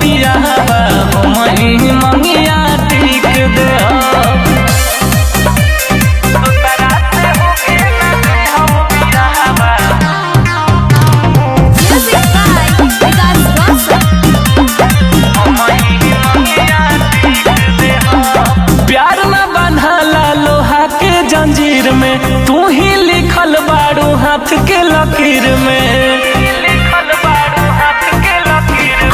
बियाहवा हम ही मंगिया टिक दे प्यार न बंधाला लोहा के जंजीर में तू ही लिखल बारू हाथ के लकीर में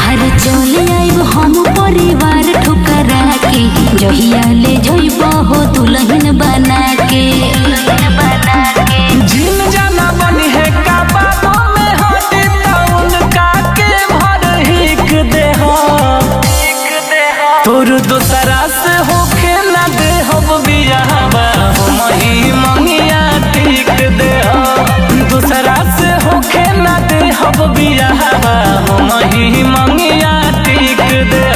अरे चले आइब हम परिवार ठुकरा के जहिया ले जइब हो दुल्हन बना के जिन जाना बनी है का बाबा में हटी उनका के भर हिक दे तोर दोसरा से होके ना दे हम बियाहवा हम ही मंगिया टिक दे दूसरा से होके ना दे हम बियाहवा हम ही मंगिया टिक दे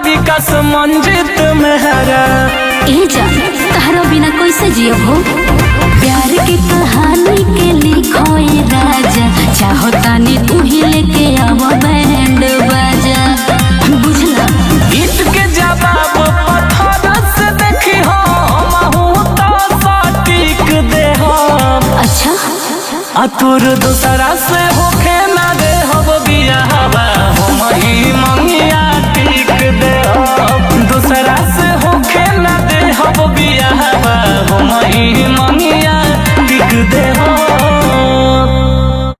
विकास मंजित मेहरा ए जान तहरा बिना कैसे जियो हो प्यार की कहानी के लिखो ए राजा चाहो तानी तू ही लेके आव बैंड बाजा बुझला ईट के जवाब पत्थर से देखी हो महू तो सटीक दे हो अच्छा आ तोर दूसरा से होके